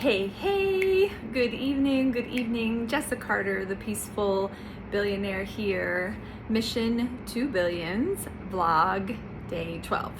Hey, good evening. Jessica Carter, the Peaceful Billionaire here. Mission 2 Billions, vlog day 12.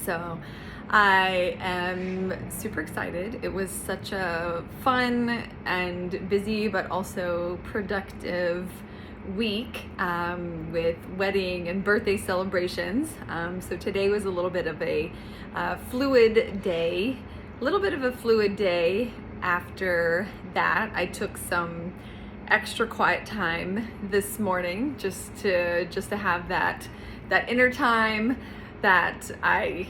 So I am super excited. It was such a fun and busy, but also productive week with wedding and birthday celebrations. So today was a little bit of a fluid day. After that, I took some extra quiet time this morning just to have that inner time that I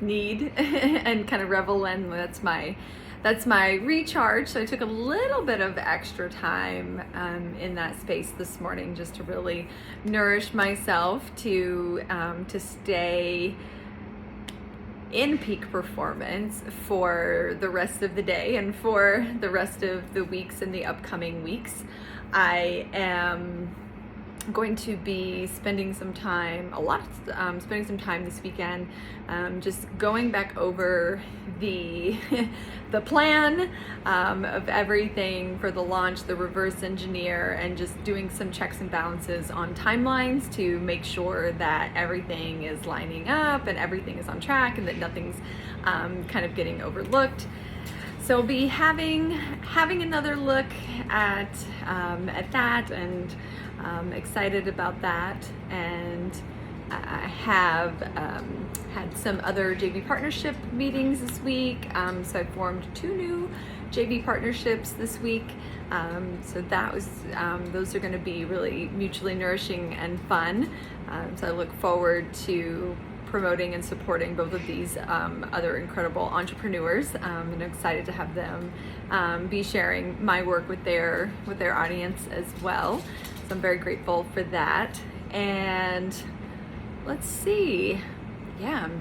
need and kind of revel in. That's my recharge. So I took a little bit of extra time in that space this morning just to really nourish myself to stay in peak performance for the rest of the day and for the rest of the weeks and the upcoming weeks. I am going to be spending some time this weekend, just going back over the plan of everything for the launch, the reverse engineer, and just doing some checks and balances on timelines to make sure that everything is lining up and everything is on track and that nothing's kind of getting overlooked. So I'll be having another look at that, and excited about that. And I have had some other JV partnership meetings this week. So I formed 2 new JV partnerships this week. So that was those are going to be really mutually nourishing and fun. So I look forward to promoting and supporting both of these other incredible entrepreneurs, and I'm excited to have them be sharing my work with their audience as well. So I'm very grateful for that. And let's see, it's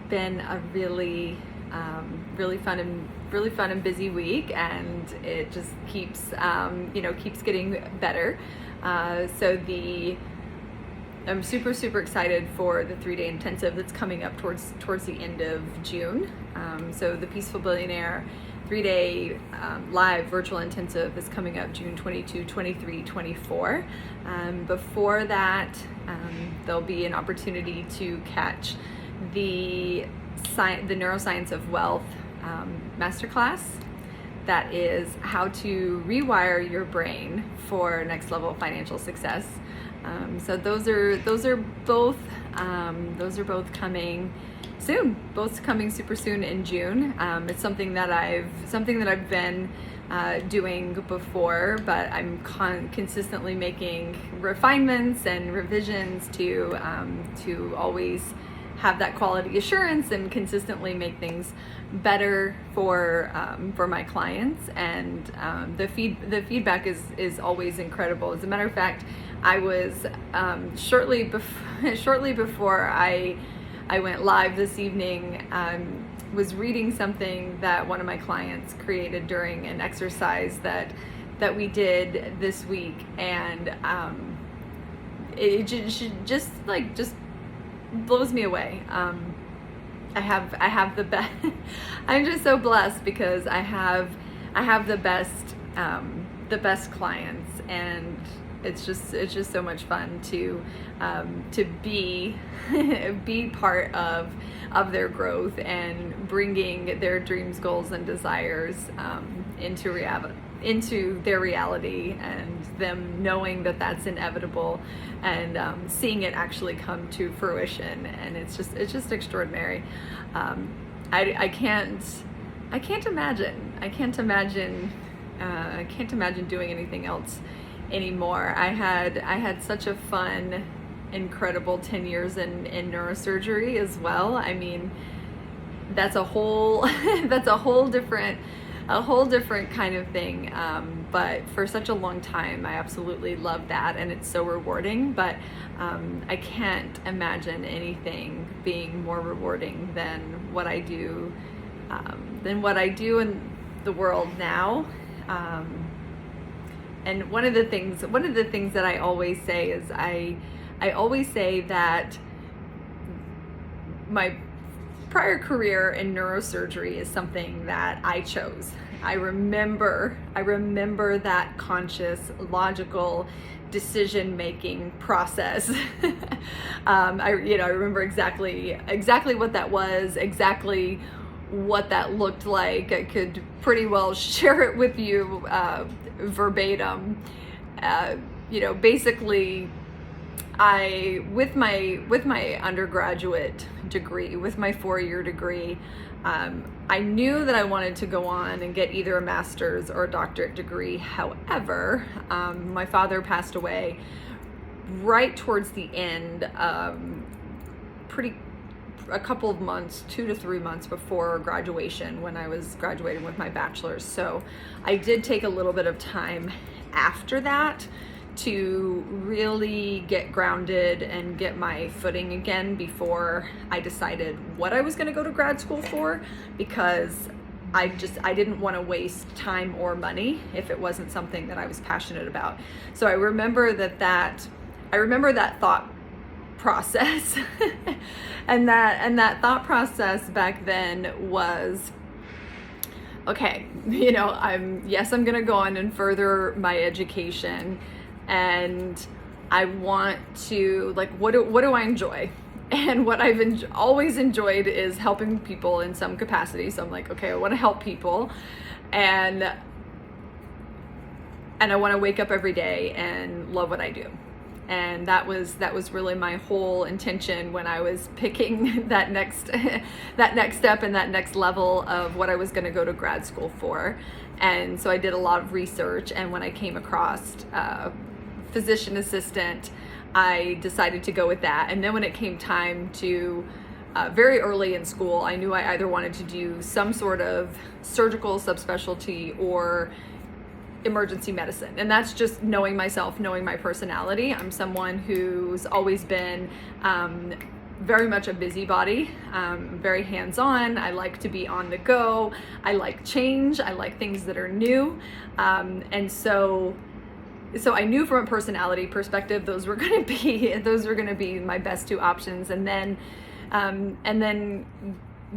been a really fun and busy week, and it just keeps getting better. I'm super excited for the 3-day intensive that's coming up towards the end of June. So the Peaceful Billionaire 3-day live virtual intensive is coming up June 22, 23, 24. Before that, there'll be an opportunity to catch the Neuroscience of Wealth masterclass. That is how to rewire your brain for next level financial success. So those are both coming soon. Both coming super soon in June. It's something that I've been doing before, but I'm consistently making refinements and revisions to always have that quality assurance and consistently make things better for my clients. And the feedback is always incredible. As a matter of fact, I was shortly before I went live this evening, was reading something that one of my clients created during an exercise that we did this week, and it just blows me away. I have the best. I'm just so blessed because I have the best clients, and it's just so much fun to be part of their growth and bringing their dreams, goals, and desires into their reality, and them knowing that that's inevitable, and seeing it actually come to fruition. And it's just extraordinary. I can't imagine doing anything else anymore. I had such a fun, incredible 10 years in neurosurgery as well. I mean, that's a whole different kind of thing. But for such a long time, I absolutely love that, and it's so rewarding. But I can't imagine anything being more rewarding than what I do in the world now. And one of the things that I always say is I always say that my prior career in neurosurgery is something that I chose. I remember that conscious, logical decision-making process. I remember exactly what that was, exactly what that looked like. I could pretty well share it with you verbatim. Basically, with my undergraduate degree, with my 4-year degree, I knew that I wanted to go on and get either a master's or a doctorate degree. However, my father passed away right towards the end, a couple of months, 2 to 3 months before graduation, when I was graduating with my bachelor's. So I did take a little bit of time after that to really get grounded and get my footing again before I decided what I was going to go to grad school for, because I didn't want to waste time or money if it wasn't something that I was passionate about. So I remember that thought process and that thought process back then was, okay, I'm going to go on and further my education, and I want to, what do I enjoy? And what I've always enjoyed is helping people in some capacity. So I'm like, okay, I want to help people, and I want to wake up every day and love what I do. And that was really my whole intention when I was picking that next step and that next level of what I was going to go to grad school for. And so I did a lot of research, and when I came across physician assistant, I decided to go with that. And then when it came time to very early in school, I knew I either wanted to do some sort of surgical subspecialty or emergency medicine. And that's just knowing myself, knowing my personality. I'm someone who's always been very much a busybody, very hands-on. I like to be on the go. I like change. I like things that are new. And so I knew from a personality perspective, those were going to be my best 2 options. And then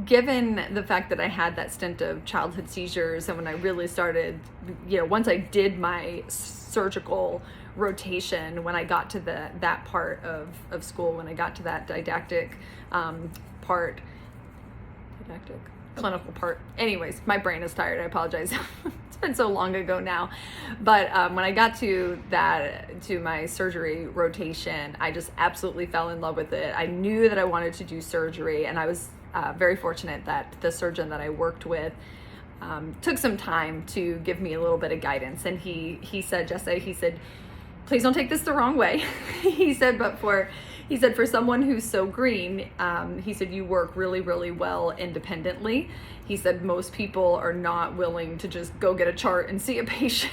given the fact that I had that stint of childhood seizures, and when I really started, once I did my surgical rotation, when I got to that part of school, when I got to that clinical part. Anyways, my brain is tired. I apologize. It's been so long ago now. But when I got to my surgery rotation, I just absolutely fell in love with it. I knew that I wanted to do surgery, and I was very fortunate that the surgeon that I worked with took some time to give me a little bit of guidance. And he said, Jessa, please don't take this the wrong way. He said for someone who's so green, he said, you work really, really well independently. He said most people are not willing to just go get a chart and see a patient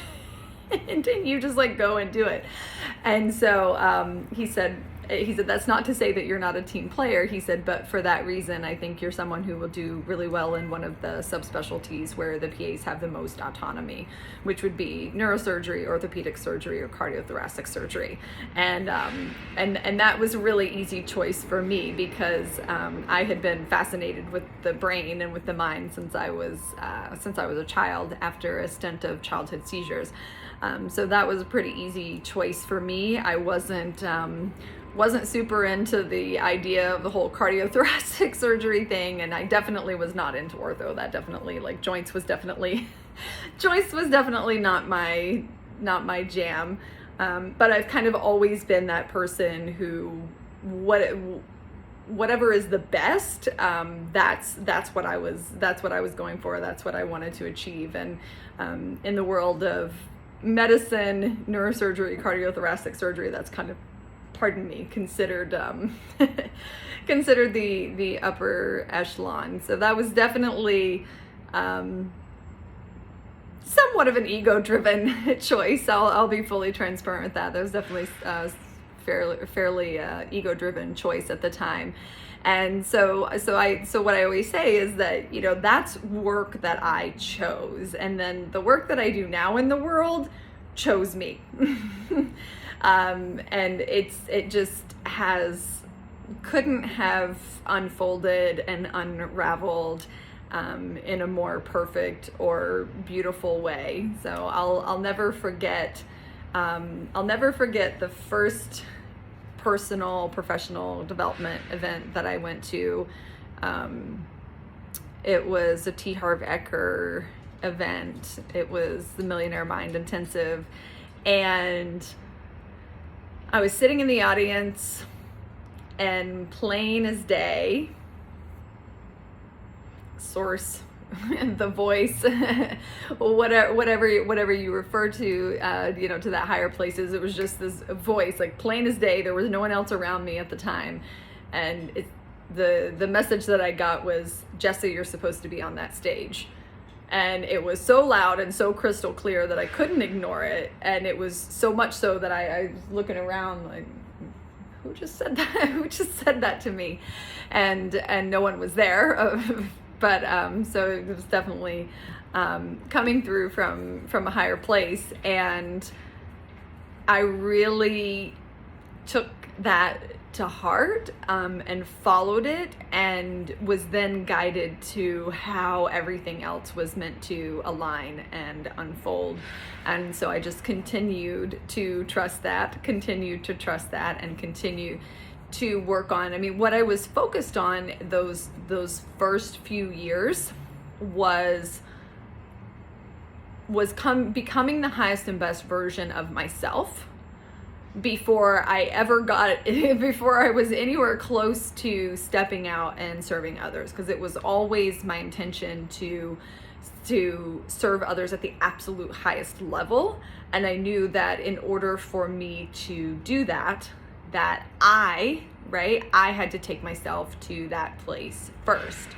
and you just go and do it. And so he said that's not to say that you're not a team player. He said, but for that reason, I think you're someone who will do really well in one of the subspecialties where the PAs have the most autonomy, which would be neurosurgery, orthopedic surgery, or cardiothoracic surgery. And that was a really easy choice for me, because I had been fascinated with the brain and with the mind since I was a child after a stint of childhood seizures. So that was a pretty easy choice for me. I wasn't super into the idea of the whole cardiothoracic surgery thing, and I definitely was not into ortho. That definitely, joints was definitely not my jam. But I've kind of always been that person who whatever is the best, that's what I was going for. That's what I wanted to achieve. And in the world of medicine, neurosurgery, cardiothoracic surgery, that's kind of, pardon me, considered the upper echelon. So that was definitely somewhat of an ego-driven choice. I'll be fully transparent with that. That was definitely fairly ego-driven choice at the time. And so what I always say is that, that's work that I chose, and then the work that I do now in the world chose me. And it just has couldn't have unfolded and unraveled in a more perfect or beautiful way. So I'll never forget. I'll never forget the first personal professional development event that I went to. It was a T. Harv Eker event. It was the Millionaire Mind Intensive, and I was sitting in the audience, and plain as day, source, the voice, whatever you refer to, to that higher places, it was just this voice, like plain as day. There was no one else around me at the time, and the message that I got was, Jessa, you're supposed to be on that stage. And it was so loud and so crystal clear that I couldn't ignore it. And it was so much so that I was looking around like, who just said that? Who just said that to me? And no one was there. But so it was definitely coming through from a higher place. And I really took that to heart and followed it, and was then guided to how everything else was meant to align and unfold. And so I just continued to trust that, and continue to work on. I mean, what I was focused on those first few years was becoming the highest and best version of myself before I was anywhere close to stepping out and serving others, because it was always my intention to serve others at the absolute highest level. And I knew that in order for me to do that I had to take myself to that place first.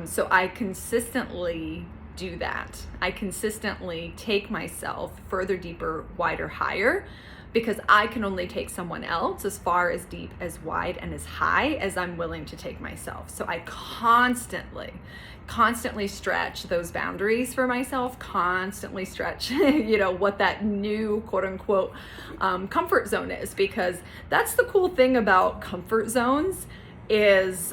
So I consistently do that. I consistently take myself further, deeper, wider, higher, because I can only take someone else as far, as deep, as wide, and as high as I'm willing to take myself. So I constantly stretch those boundaries for myself, constantly stretch, what that new quote unquote comfort zone is, because that's the cool thing about comfort zones is,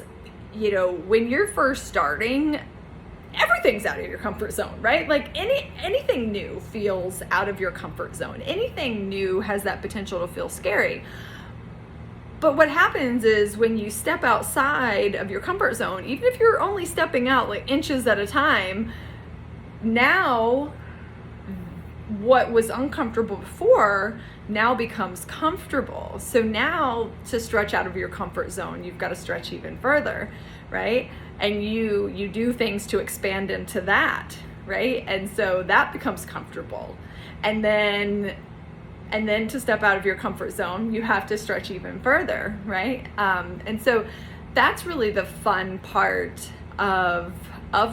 when you're first starting, everything's out of your comfort zone, right? Like anything new feels out of your comfort zone. Anything new has that potential to feel scary. But what happens is when you step outside of your comfort zone, even if you're only stepping out like inches at a time, now what was uncomfortable before now becomes comfortable. So now to stretch out of your comfort zone, you've got to stretch even further, right? And you do things to expand into that, right? And so that becomes comfortable. And then to step out of your comfort zone, you have to stretch even further, right? And so that's really the fun part of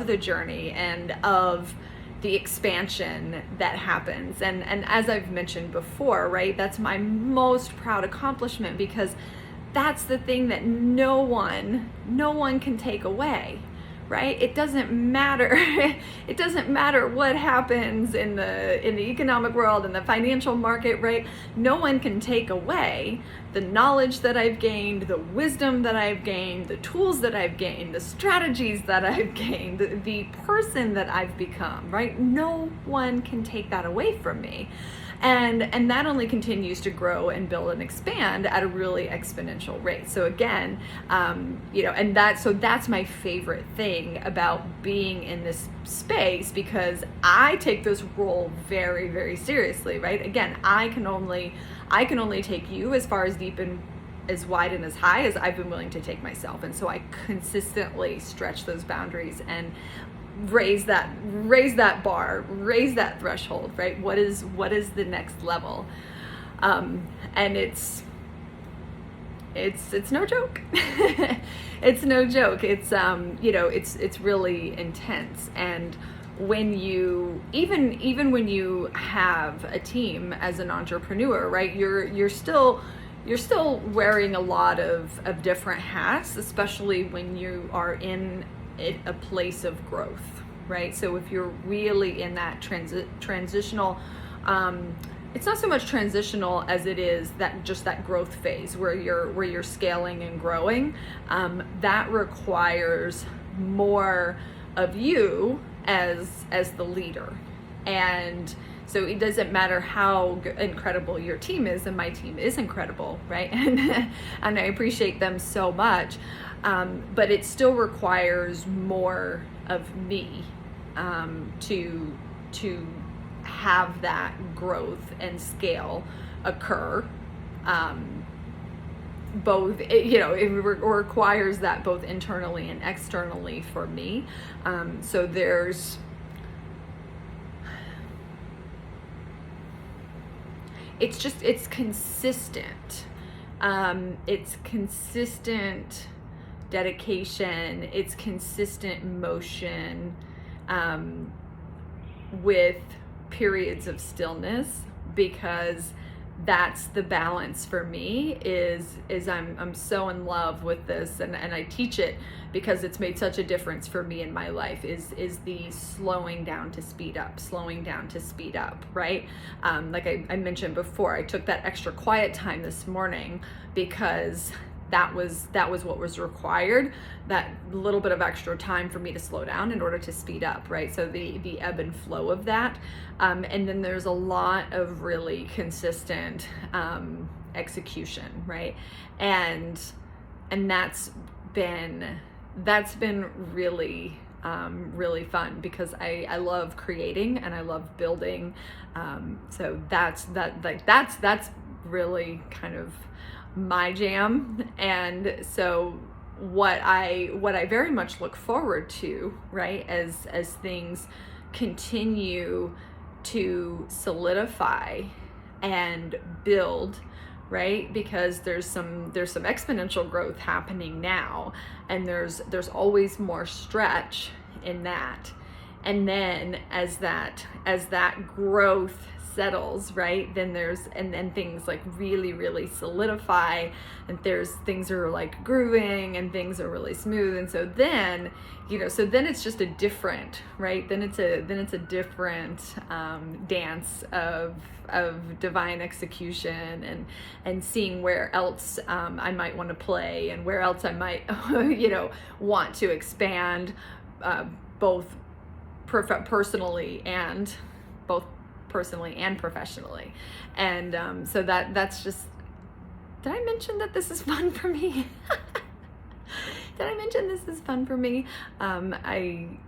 the journey and of the expansion that happens. And as I've mentioned before, right, that's my most proud accomplishment, because that's the thing that no one can take away, right? It doesn't matter. It doesn't matter what happens in the economic world, in the financial market, right? No one can take away the knowledge that I've gained, the wisdom that I've gained, the tools that I've gained, the strategies that I've gained, the person that I've become, right? No one can take that away from me. And that only continues to grow and build and expand at a really exponential rate. So again, that's my favorite thing about being in this space, because I take this role very, very seriously, right? Again, I can only take you as far as deep and as wide and as high as I've been willing to take myself. And so I consistently stretch those boundaries and raise that bar, raise that threshold, right? What is the next level? And it's no joke. It's no joke. It's really intense. And when you even when you have a team as an entrepreneur, right, you're still wearing a lot of different hats, especially when you are in a place of growth, right? So if you're really in that transitional it's not so much transitional as it is that just that growth phase where you're scaling and growing. That requires more of you as the leader. And so it doesn't matter how incredible your team is, and my team is incredible, right? And I appreciate them so much, but it still requires more of me to have that growth and scale occur. Both, it requires that both internally and externally for me. So it's consistent. It's consistent dedication. It's consistent motion, with periods of stillness, because that's the balance for me. Is I'm so in love with this, and I teach it because it's made such a difference for me in my life, is the slowing down to speed up, right? Like I mentioned before, I took that extra quiet time this morning because that was what was required, that little bit of extra time for me to slow down in order to speed up, right? So the ebb and flow of that. And then there's a lot of really consistent execution, right? And that's been really really fun, because I love creating and I love building. So that's really kind of my jam. And so what I very much look forward to, right, as things continue to solidify and build, right? Because there's some exponential growth happening now, and there's always more stretch in that. And then as that growth settles, right, then and things like really solidify, and things are like grooving and things are really smooth. And so then it's just a different, right, then it's a different dance of divine execution, and seeing where else I might want to play, and where else I might want to expand, both personally and professionally. And so that's just, did I mention that this is fun for me? Did I mention this is fun for me? I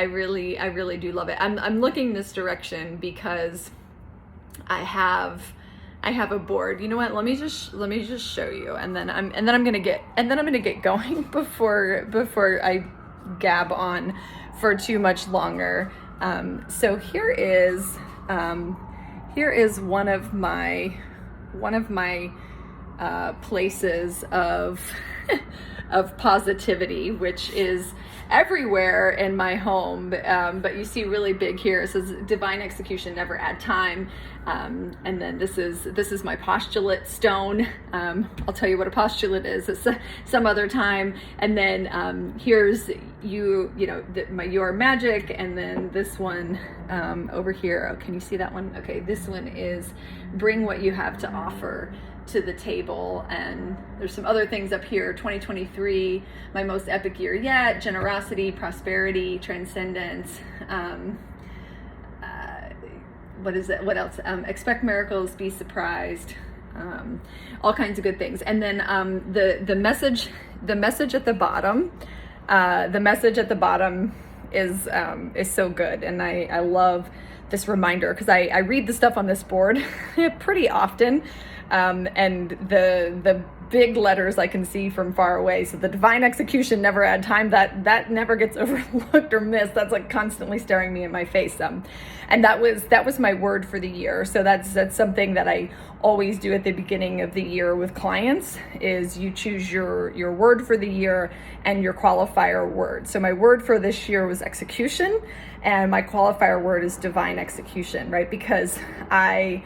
really do love it. I'm looking this direction because I have a board. You know what? Let me just show you, and then I'm gonna get going before I gab on for too much longer. So here is one of my places of positivity, which is everywhere in my home, but you see really big here, it says divine execution, never add time. And then this is my postulate stone. I'll tell you what a postulate is some other time. And then here's your magic, and then this one over here. Oh, can you see that one? Okay, this one is bring what you have to offer to the table. And there's some other things up here. 2023, my most epic year yet. Generosity, prosperity, transcendence. What is it? What else? Expect miracles, be surprised. All kinds of good things. And then the message at the bottom. The message at the bottom is so good, and I love this reminder, because I read the stuff on this board pretty often, and the big letters I can see from far away. So the divine execution, never add time, that never gets overlooked or missed. That's like constantly staring me in my face. And that was my word for the year. So that's something that I always do at the beginning of the year with clients, is you choose your word for the year and your qualifier word. So my word for this year was execution, and my qualifier word is divine execution, right? Because I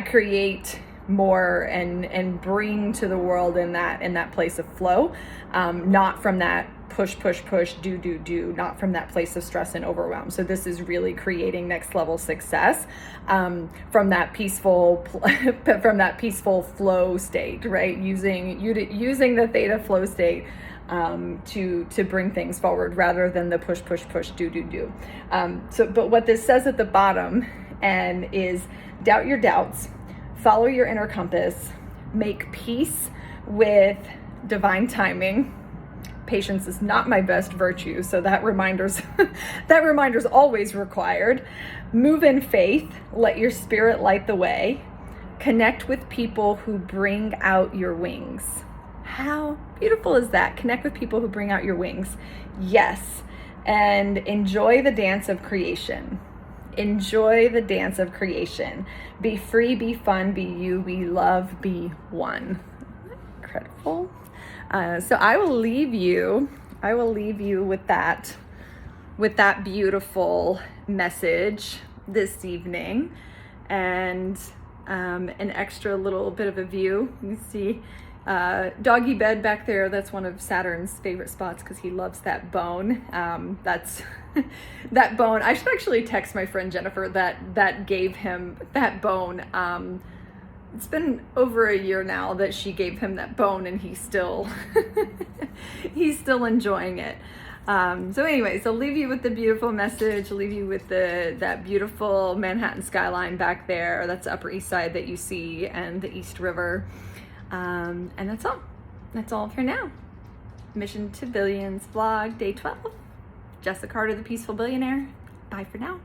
create more and bring to the world in that place of flow, not from that push, do, not from that place of stress and overwhelm. So this is really creating next level success from that peaceful flow state, right? Using the theta flow state to bring things forward rather than the push, do. But what this says at the bottom and is doubt your doubts, follow your inner compass, make peace with divine timing. Patience is not my best virtue, so that reminder's always required. Move in faith, let your spirit light the way. Connect with people who bring out your wings. How beautiful is that? Connect with people who bring out your wings. Yes, and enjoy the dance of creation. Enjoy the dance of creation. Be free, be fun, be you, be love, be one. Incredible. So I will leave you with that beautiful message this evening, and an extra little bit of a view. You see doggy bed back there. That's one of Saturn's favorite spots because he loves that bone. That's that bone. I should actually text my friend Jennifer that gave him that bone. It's been over a year now that she gave him that bone, and he's still enjoying it. So anyways, I'll leave you with the beautiful message. I'll leave you with that beautiful Manhattan skyline back there. That's the Upper East Side that you see, and the East River. And that's all. That's all for now. Mission to Billions vlog, day 12. Jessica Carter, the Peaceful Billionaire. Bye for now.